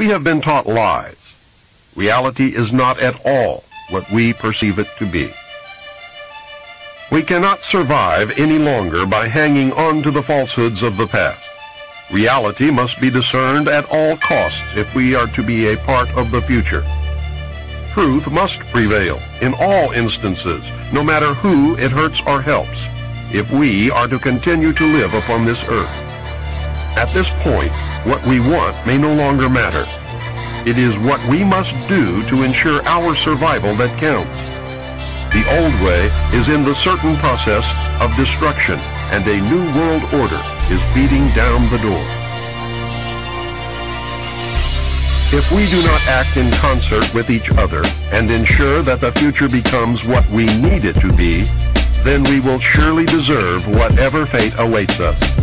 We have been taught lies. Reality is not at all what we perceive it to be. We cannot survive any longer by hanging on to the falsehoods of the past. Reality must be discerned at all costs if we are to be a part of the future. Truth must prevail in all instances, no matter who it hurts or helps, if we are to continue to live upon this earth. At this point, what we want may no longer matter. It is what we must do to ensure our survival that counts. The old way is in the certain process of destruction, and a new world order is beating down the door. If we do not act in concert with each other and ensure that the future becomes what we need it to be, then we will surely deserve whatever fate awaits us.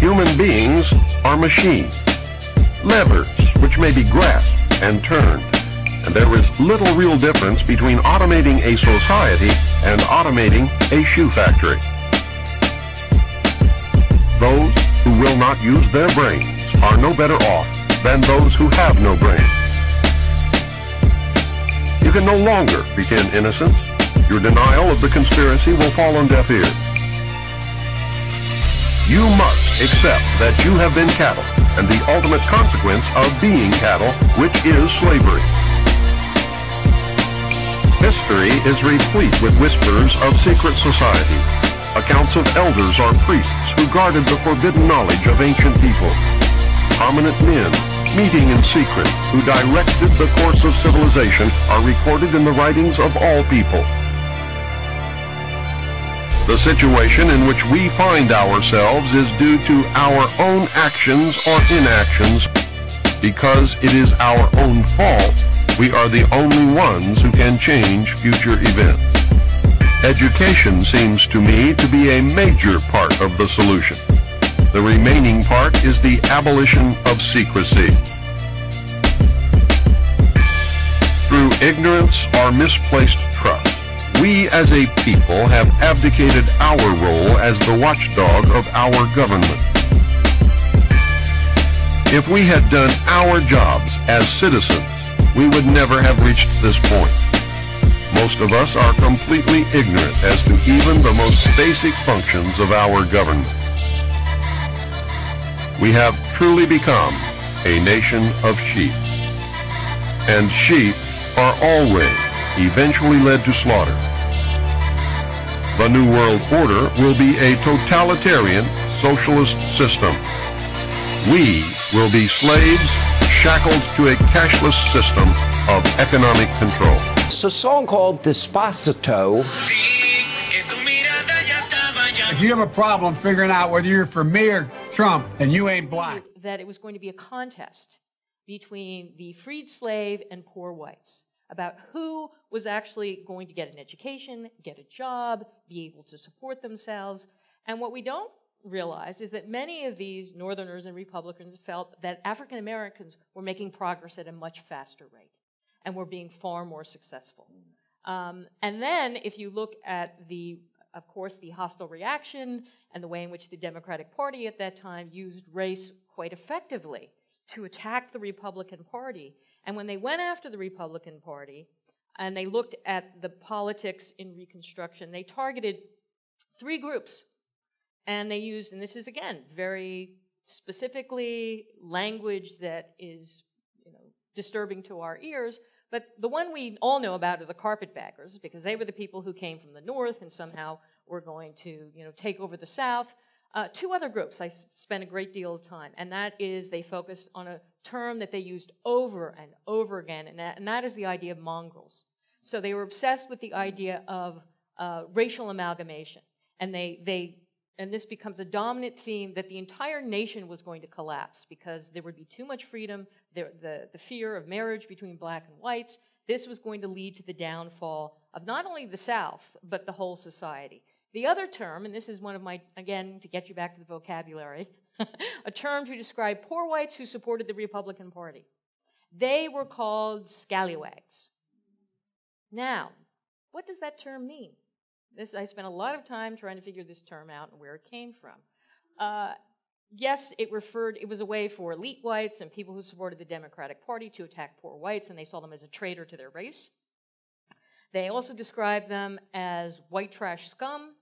Human beings are machines, levers which may be grasped and turned, and there is little real difference between automating a society and automating a shoe factory. Those who will not use their brains are no better off than those who have no brains. You can no longer pretend innocence. Your denial of the conspiracy will fall on deaf ears. You must accept that you have been cattle, and the ultimate consequence of being cattle, which is slavery. History is replete with whispers of secret societies, accounts of elders or priests who guarded the forbidden knowledge of ancient people. Prominent men, meeting in secret, who directed the course of civilization, are recorded in the writings of all people. The situation in which we find ourselves is due to our own actions or inactions. Because it is our own fault, we are the only ones who can change future events. Education seems to me to be a major part of the solution. The remaining part is the abolition of secrecy. Through ignorance or misplaced trust, we as a people have abdicated our role as the watchdog of our government. If we had done our jobs as citizens, we would never have reached this point. Most of us are completely ignorant as to even the most basic functions of our government. We have truly become a nation of sheep. And sheep are always eventually led to slaughter. The New World Order will be a totalitarian socialist system. We will be slaves shackled to a cashless system of economic control. It's a song called Despacito. If you have a problem figuring out whether you're for me or Trump and you ain't black. That it was going to be a contest between the freed slave and poor whites about who was actually going to get an education, get a job, be able to support themselves. And what we don't realize is that many of these Northerners and Republicans felt that African Americans were making progress at a much faster rate and were being far more successful. And then if you look at of course, the hostile reaction and the way in which the Democratic Party at that time used race quite effectively to attack the Republican Party. And when they went after the Republican Party and they looked at the politics in Reconstruction, they targeted 3 groups. And they used, and this is again, very specifically language that is disturbing to our ears, but the one we all know about are the carpetbaggers, because they were the people who came from the North and somehow were going to take over the South. 2 other groups I spent a great deal of time, and that is they focused on a term that they used over and over again, and that is the idea of mongrels. So they were obsessed with the idea of racial amalgamation, and and this becomes a dominant theme that the entire nation was going to collapse because there would be too much freedom, the fear of marriage between black and whites. This was going to lead to the downfall of not only the South, but the whole society. The other term, and this is one of my, again, to get you back to the vocabulary, a term to describe poor whites who supported the Republican Party. They were called scallywags. Now, what does that term mean? I spent a lot of time trying to figure this term out and where it came from. yes, it was a way for elite whites and people who supported the Democratic Party to attack poor whites, and they saw them as a traitor to their race. They also described them as white trash scum.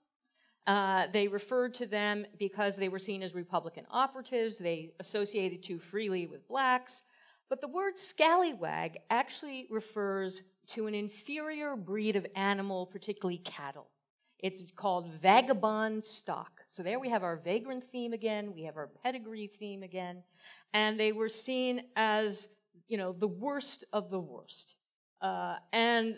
They referred to them because they were seen as Republican operatives. They associated too freely with blacks. But the word scallywag actually refers to an inferior breed of animal, particularly cattle. It's called vagabond stock. So there we have our vagrant theme again. We have our pedigree theme again. And they were seen as, the worst of the worst. And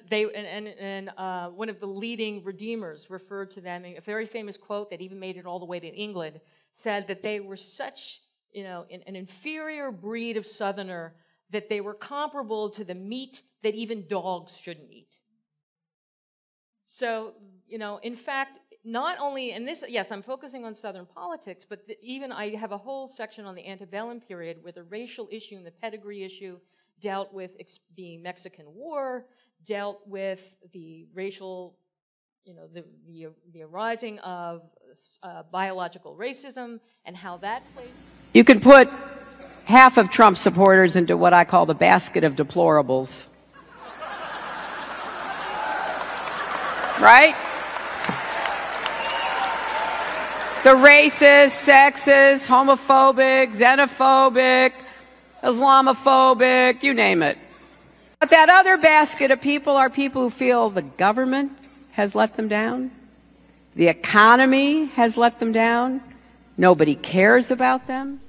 one of the leading redeemers referred to them, a very famous quote that even made it all the way to England, said that they were such, an inferior breed of Southerner that they were comparable to the meat that even dogs shouldn't eat. So, in fact, not only, and this, yes, I'm focusing on Southern politics, but even I have a whole section on the antebellum period where the racial issue and the pedigree issue dealt with the Mexican War, dealt with the racial, the arising of biological racism and how that plays. You can put half of Trump supporters into what I call the basket of deplorables. Right? The racist, sexist, homophobic, xenophobic, Islamophobic, you name it. But that other basket of people are people who feel the government has let them down, the economy has let them down, nobody cares about them.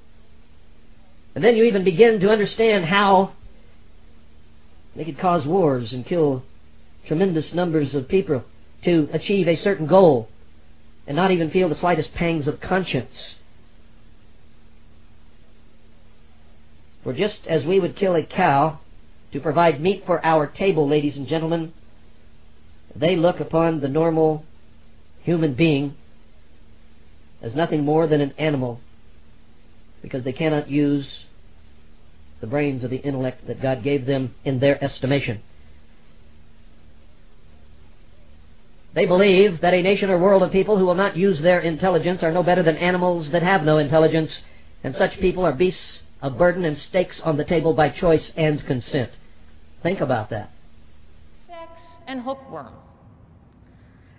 And then you even begin to understand how they could cause wars and kill tremendous numbers of people to achieve a certain goal and not even feel the slightest pangs of conscience. For just as we would kill a cow to provide meat for our table, ladies and gentlemen, they look upon the normal human being as nothing more than an animal, because they cannot use the brains of the intellect that God gave them in their estimation. They believe that a nation or world of people who will not use their intelligence are no better than animals that have no intelligence, and such people are beasts of burden and stakes on the table by choice and consent. Think about that. Sex and hookworm.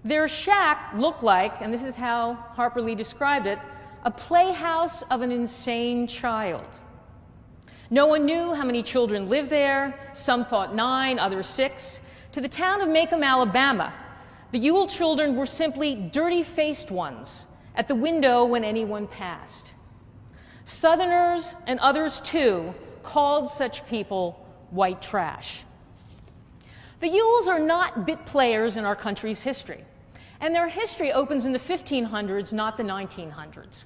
Their shack looked like, and this is how Harper Lee described it, a playhouse of an insane child. No one knew how many children lived there. Some thought 9, others 6. To the town of Macomb, Alabama, the Ewell children were simply dirty-faced ones at the window when anyone passed. Southerners, and others too, called such people white trash. The Ewells are not bit players in our country's history, and their history opens in the 1500s, not the 1900s.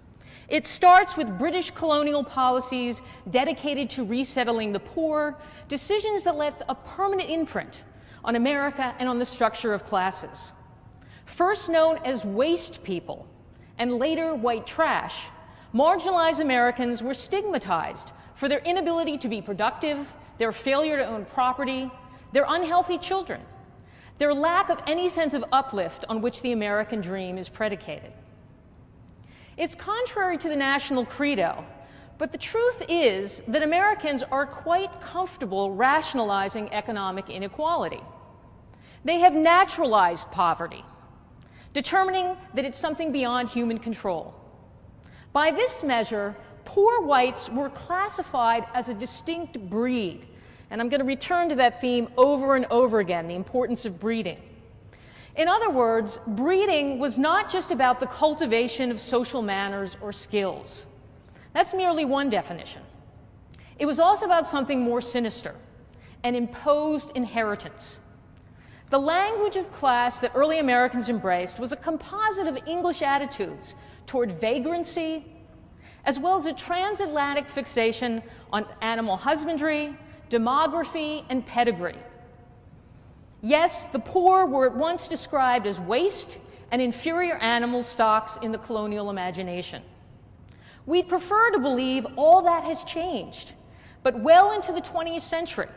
It starts with British colonial policies dedicated to resettling the poor, decisions that left a permanent imprint on America and on the structure of classes. First known as waste people, and later white trash, marginalized Americans were stigmatized for their inability to be productive, their failure to own property, their unhealthy children, their lack of any sense of uplift on which the American dream is predicated. It's contrary to the national credo, but the truth is that Americans are quite comfortable rationalizing economic inequality. They have naturalized poverty, determining that it's something beyond human control. By this measure, poor whites were classified as a distinct breed, and I'm going to return to that theme over and over again, the importance of breeding. In other words, breeding was not just about the cultivation of social manners or skills. That's merely one definition. It was also about something more sinister, an imposed inheritance. The language of class that early Americans embraced was a composite of English attitudes toward vagrancy, as well as a transatlantic fixation on animal husbandry, demography, and pedigree. Yes, the poor were at once described as waste and inferior animal stocks in the colonial imagination. We'd prefer to believe all that has changed, but well into the 20th century,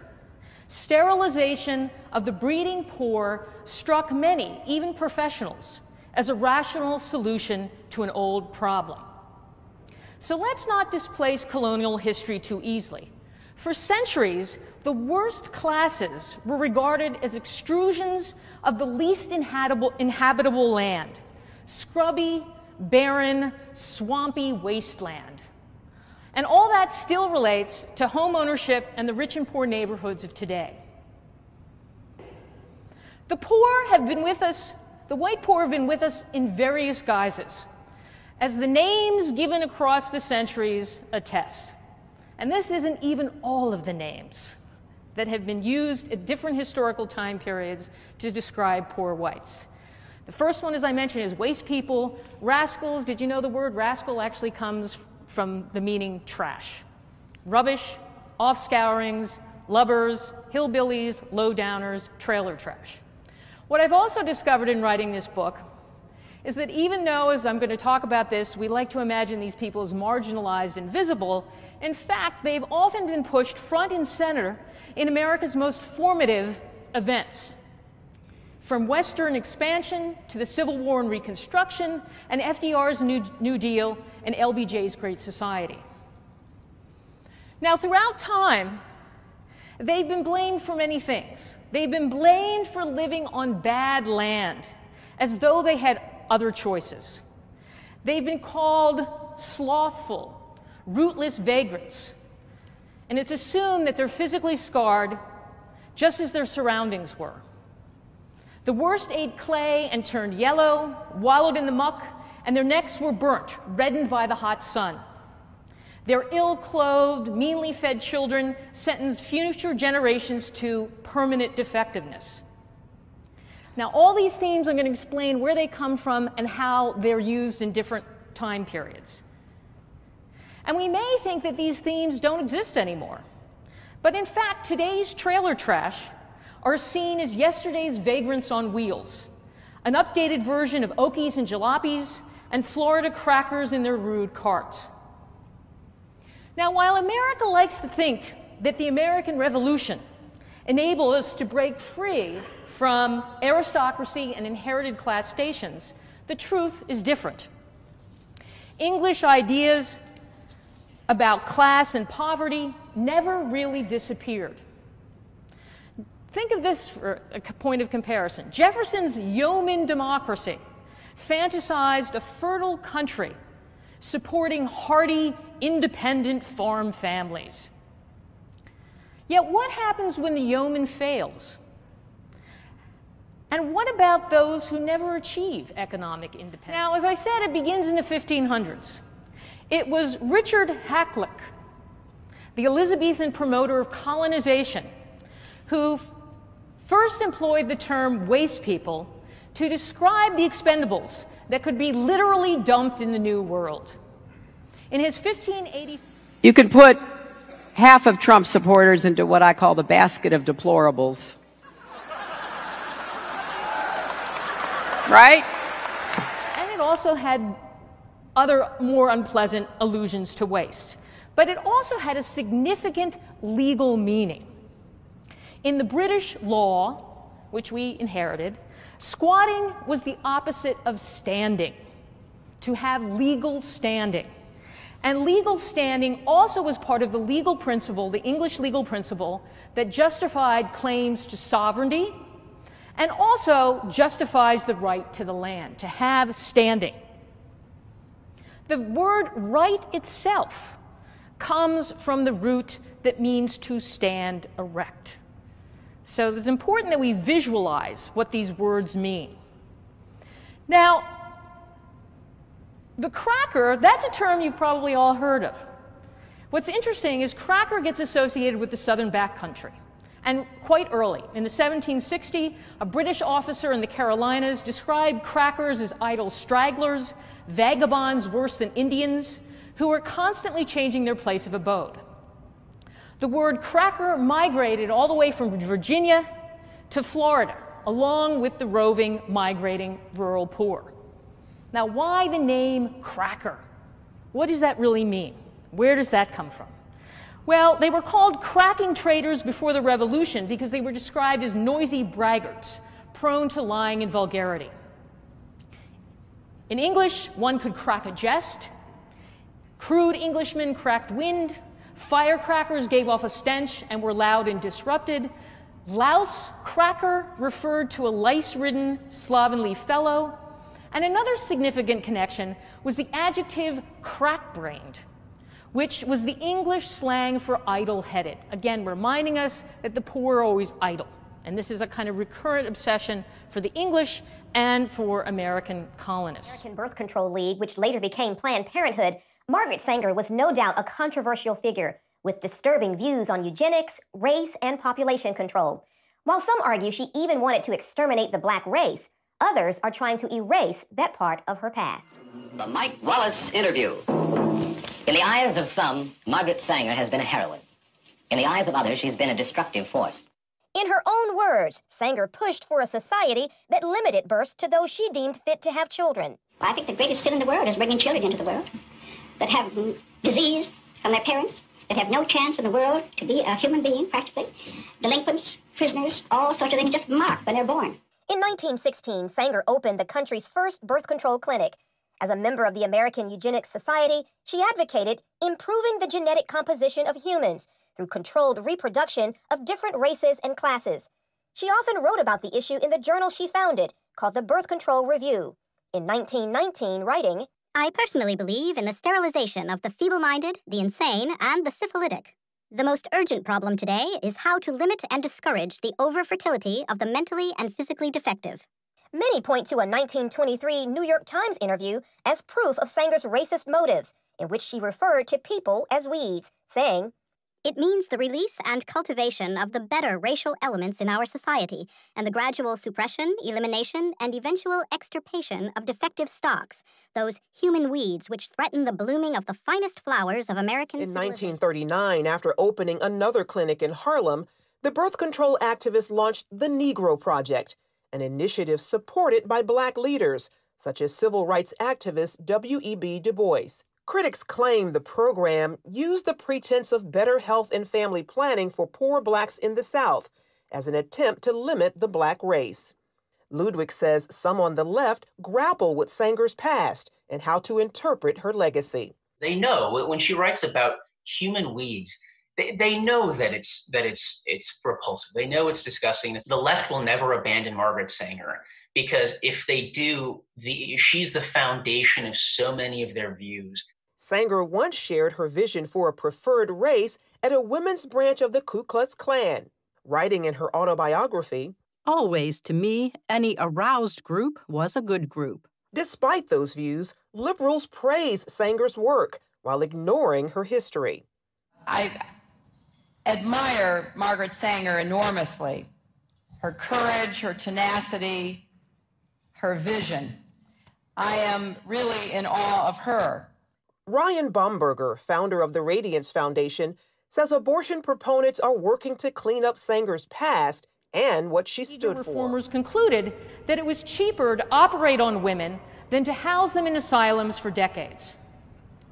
sterilization of the breeding poor struck many, even professionals, as a rational solution to an old problem. So let's not displace colonial history too easily. For centuries, the worst classes were regarded as extrusions of the least inhabitable land, scrubby, barren, swampy wasteland. And all that still relates to home ownership and the rich and poor neighborhoods of today. The poor have been with us, the white poor have been with us in various guises, as the names given across the centuries attest. And this isn't even all of the names that have been used at different historical time periods to describe poor whites. The first one, as I mentioned, is waste people, rascals. Did you know the word rascal actually comes from the meaning trash? Rubbish, offscourings, lubbers, hillbillies, lowdowners, trailer trash. What I've also discovered in writing this book is that even though, as I'm going to talk about this, we like to imagine these people as marginalized and visible, in fact, they've often been pushed front and center in America's most formative events, from Western expansion to the Civil War and Reconstruction, and FDR's New Deal and LBJ's Great Society. Now, throughout time, they've been blamed for many things. They've been blamed for living on bad land, as though they had other choices. They've been called slothful, rootless vagrants, and it's assumed that they're physically scarred just as their surroundings were. The worst ate clay and turned yellow, wallowed in the muck, and their necks were burnt, reddened by the hot sun. Their ill-clothed, meanly fed children sentenced future generations to permanent defectiveness. Now, all these themes I'm going to explain where they come from and how they're used in different time periods. And we may think that these themes don't exist anymore. But in fact, today's trailer trash are seen as yesterday's vagrants on wheels, an updated version of Okies and Jalopies and Florida crackers in their rude carts. Now, while America likes to think that the American Revolution enabled us to break free from aristocracy and inherited class stations, the truth is different. English ideas about class and poverty never really disappeared. Think of this for a point of comparison. Jefferson's yeoman democracy fantasized a fertile country supporting hardy, independent farm families. Yet what happens when the yeoman fails? And what about those who never achieve economic independence? Now, as I said, it begins in the 1500s. It was Richard Hakluyt, the Elizabethan promoter of colonization, who first employed the term waste people to describe the expendables that could be literally dumped in the New World. In his 1580... You can put half of Trump supporters into what I call the basket of deplorables. Right? And it also had other more unpleasant allusions to waste. But it also had a significant legal meaning. In the British law, which we inherited, squatting was the opposite of standing, to have legal standing. And legal standing also was part of the legal principle, the English legal principle, that justified claims to sovereignty and also justifies the right to the land, to have standing. The word right itself comes from the root that means to stand erect. So it's important that we visualize what these words mean. Now, the cracker, that's a term you've probably all heard of. What's interesting is cracker gets associated with the southern backcountry. And quite early, in the 1760s, a British officer in the Carolinas described crackers as idle stragglers, vagabonds worse than Indians, who were constantly changing their place of abode. The word cracker migrated all the way from Virginia to Florida, along with the roving, migrating rural poor. Now, why the name cracker? What does that really mean? Where does that come from? Well, they were called cracking traders before the Revolution because they were described as noisy braggarts, prone to lying and vulgarity. In English, one could crack a jest. Crude Englishmen cracked wind. Firecrackers gave off a stench and were loud and disrupted. Louse cracker referred to a lice-ridden, slovenly fellow. And another significant connection was the adjective crack-brained, which was the English slang for idle-headed, again reminding us that the poor are always idle. And this is a kind of recurrent obsession for the English and for American colonists. American Birth Control League, which later became Planned Parenthood, Margaret Sanger was no doubt a controversial figure with disturbing views on eugenics, race, and population control. While some argue she even wanted to exterminate the black race, others are trying to erase that part of her past. The Mike Wallace interview. In the eyes of some, Margaret Sanger has been a heroine. In the eyes of others, she's been a destructive force. In her own words, Sanger pushed for a society that limited births to those she deemed fit to have children. I think the greatest sin in the world is bringing children into the world that have disease from their parents, that have no chance in the world to be a human being, practically. Delinquents, prisoners, all sorts of things just marked when they're born. In 1916, Sanger opened the country's first birth control clinic. As a member of the American Eugenics Society, she advocated improving the genetic composition of humans through controlled reproduction of different races and classes. She often wrote about the issue in the journal she founded, called the Birth Control Review. In 1919, writing, I personally believe in the sterilization of the feeble-minded, the insane, and the syphilitic. The most urgent problem today is how to limit and discourage the over-fertility of the mentally and physically defective. Many point to a 1923 New York Times interview as proof of Sanger's racist motives, in which she referred to people as weeds, saying, It means the release and cultivation of the better racial elements in our society, and the gradual suppression, elimination, and eventual extirpation of defective stocks, those human weeds which threaten the blooming of the finest flowers of American civilization. In 1939, after opening another clinic in Harlem, the birth control activists launched the Negro Project, an initiative supported by black leaders, such as civil rights activist W.E.B. Du Bois. Critics claim the program used the pretense of better health and family planning for poor blacks in the South as an attempt to limit the black race. Ludwig says some on the left grapple with Sanger's past and how to interpret her legacy. They know when she writes about human weeds, they know that it's repulsive. They know it's disgusting. The left will never abandon Margaret Sanger because if they do, she's the foundation of so many of their views. Sanger once shared her vision for a preferred race at a women's branch of the Ku Klux Klan, writing in her autobiography, Always, to me, any aroused group was a good group. Despite those views, liberals praise Sanger's work while ignoring her history. I admire Margaret Sanger enormously. Her courage, her tenacity, her vision. I am really in awe of her. Ryan Baumberger, founder of the Radiance Foundation, says abortion proponents are working to clean up Sanger's past and what she stood for. Reformers concluded that it was cheaper to operate on women than to house them in asylums for decades.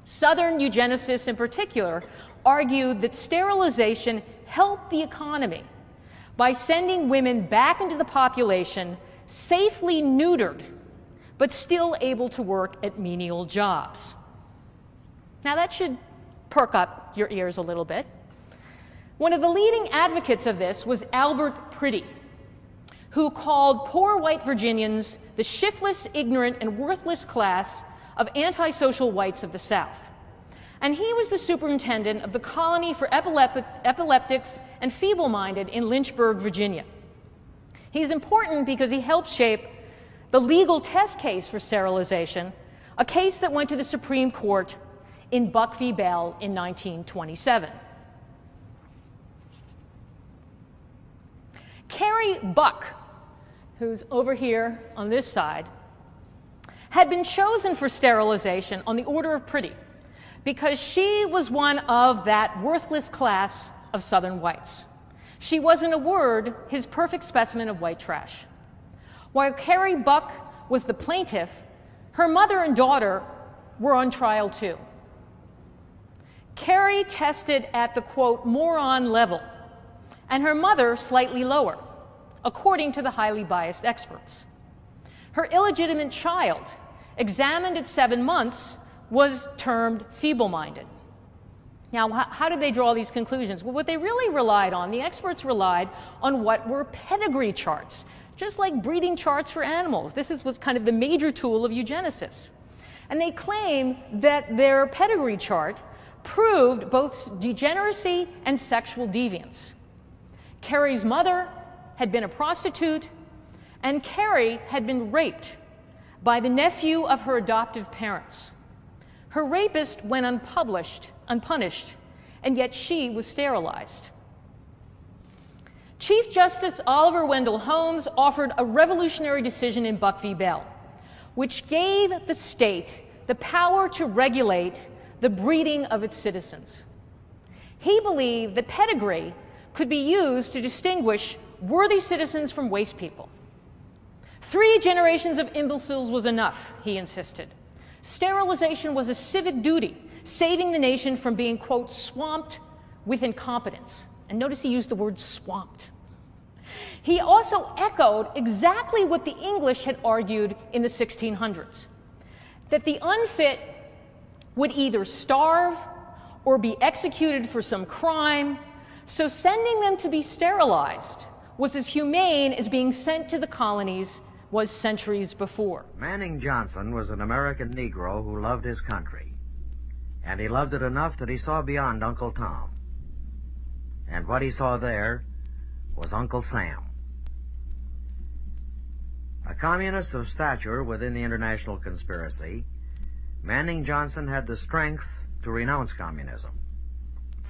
Southern eugenicists in particular argued that sterilization helped the economy by sending women back into the population safely neutered, but still able to work at menial jobs. Now that should perk up your ears a little bit. One of the leading advocates of this was Albert Priddy, who called poor white Virginians the shiftless, ignorant, and worthless class of antisocial whites of the South. And he was the superintendent of the colony for epileptics and feeble-minded in Lynchburg, Virginia. He's important because he helped shape the legal test case for sterilization, a case that went to the Supreme Court in Buck v. Bell in 1927. Carrie Buck, who's over here on this side, had been chosen for sterilization on the order of Priddy because she was one of that worthless class of Southern whites. She was, in a word, his perfect specimen of white trash. While Carrie Buck was the plaintiff, her mother and daughter were on trial too. Carrie tested at the, quote, moron level, and her mother slightly lower, according to the highly biased experts. Her illegitimate child, examined at 7 months, was termed feeble-minded. Now, how did they draw these conclusions? Well, what they really relied on, the experts relied on what were pedigree charts, just like breeding charts for animals. This was kind of the major tool of eugenicists. And they claim that their pedigree chart proved both degeneracy and sexual deviance. Carrie's mother had been a prostitute, and Carrie had been raped by the nephew of her adoptive parents. Her rapist went unpunished, and yet she was sterilized. Chief Justice Oliver Wendell Holmes offered a revolutionary decision in Buck v. Bell, which gave the state the power to regulate the breeding of its citizens. He believed that pedigree could be used to distinguish worthy citizens from waste people. 3 generations of imbeciles was enough, he insisted. Sterilization was a civic duty, saving the nation from being, quote, swamped with incompetence. And notice he used the word swamped. He also echoed exactly what the English had argued in the 1600s, that the unfit would either starve or be executed for some crime, so sending them to be sterilized was as humane as being sent to the colonies was centuries before. Manning Johnson was an American Negro who loved his country, and he loved it enough that he saw beyond Uncle Tom. And what he saw there was Uncle Sam. A communist of stature within the international conspiracy, Manning Johnson had the strength to renounce communism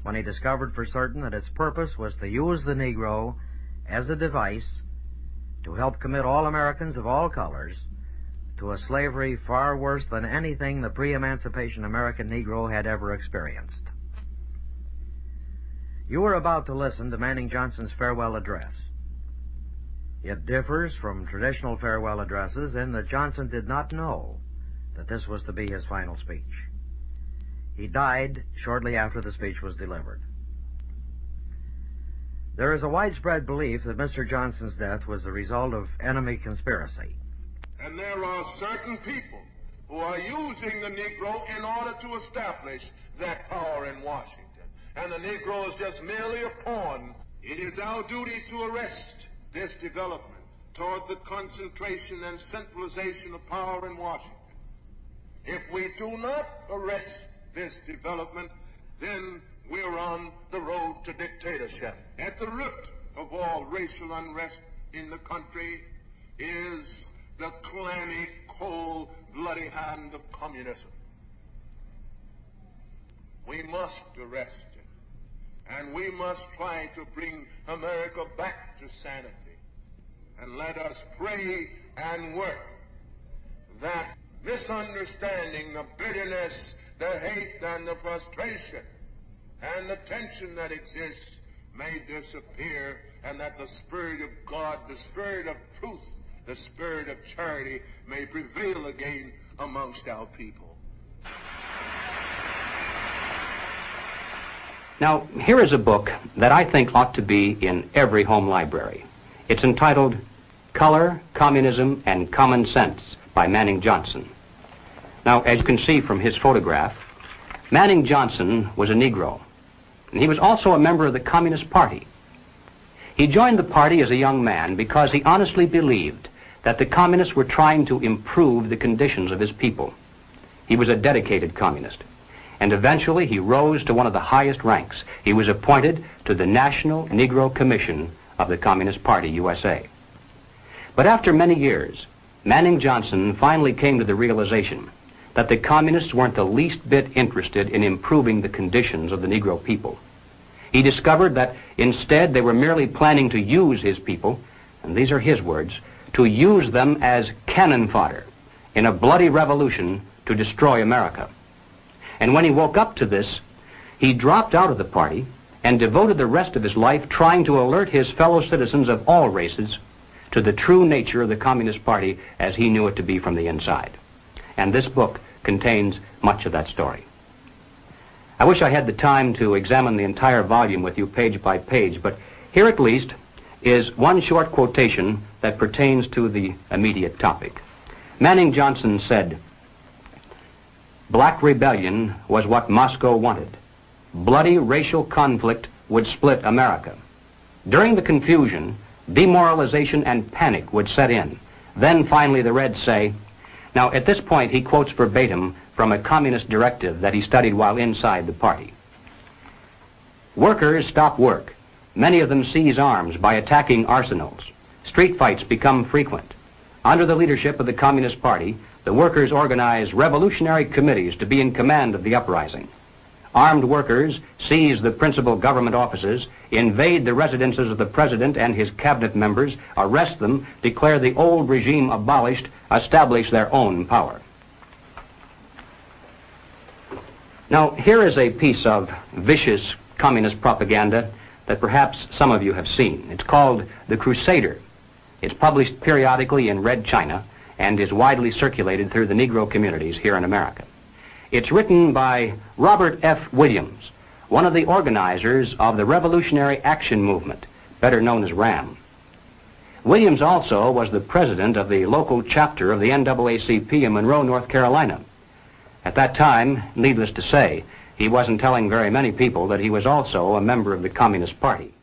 when he discovered for certain that its purpose was to use the Negro as a device to help commit all Americans of all colors to a slavery far worse than anything the pre-emancipation American Negro had ever experienced. You are about to listen to Manning Johnson's farewell address. It differs from traditional farewell addresses in that Johnson did not know that this was to be his final speech. He died shortly after the speech was delivered. There is a widespread belief that Mr. Johnson's death was the result of enemy conspiracy. And there are certain people who are using the Negro in order to establish that power in Washington. And the Negro is just merely a pawn. It is our duty to arrest this development toward the concentration and centralization of power in Washington. If we do not arrest this development, then we're on the road to dictatorship. At the root of all racial unrest in the country is the clammy, cold, bloody hand of communism. We must arrest it, and we must try to bring America back to sanity. And let us pray and work that misunderstanding, the bitterness, the hate, and the frustration, and the tension that exists may disappear, and that the Spirit of God, the Spirit of truth, the Spirit of charity may prevail again amongst our people. Now, here is a book that I think ought to be in every home library. It's entitled Color, Communism, and Common Sense by Manning Johnson. Now, as you can see from his photograph, Manning Johnson was a Negro, and he was also a member of the Communist Party. He joined the party as a young man because he honestly believed that the communists were trying to improve the conditions of his people. He was a dedicated communist, and eventually he rose to one of the highest ranks. He was appointed to the National Negro Commission of the Communist Party, USA. But after many years, Manning Johnson finally came to the realization that the communists weren't the least bit interested in improving the conditions of the Negro people. He discovered that instead they were merely planning to use his people, and these are his words, to use them as cannon fodder in a bloody revolution to destroy America. And when he woke up to this, he dropped out of the party and devoted the rest of his life trying to alert his fellow citizens of all races to the true nature of the Communist Party as he knew it to be from the inside. And this book contains much of that story. I wish I had the time to examine the entire volume with you page by page, but here at least is one short quotation that pertains to the immediate topic. Manning Johnson said, Black rebellion was what Moscow wanted. Bloody racial conflict would split America. During the confusion, demoralization and panic would set in. Then finally the Reds say, now at this point he quotes verbatim from a communist directive that he studied while inside the party. Workers stop work. Many of them seize arms by attacking arsenals. Street fights become frequent. Under the leadership of the Communist Party, the workers organize revolutionary committees to be in command of the uprising. Armed workers seize the principal government offices, invade the residences of the president and his cabinet members, arrest them, declare the old regime abolished, establish their own power. Now, here is a piece of vicious communist propaganda that perhaps some of you have seen. It's called The Crusader. It's published periodically in Red China and is widely circulated through the Negro communities here in America. It's written by Robert F. Williams, one of the organizers of the Revolutionary Action Movement, better known as RAM. Williams also was the president of the local chapter of the NAACP in Monroe, North Carolina. At that time, needless to say, he wasn't telling very many people that he was also a member of the Communist Party.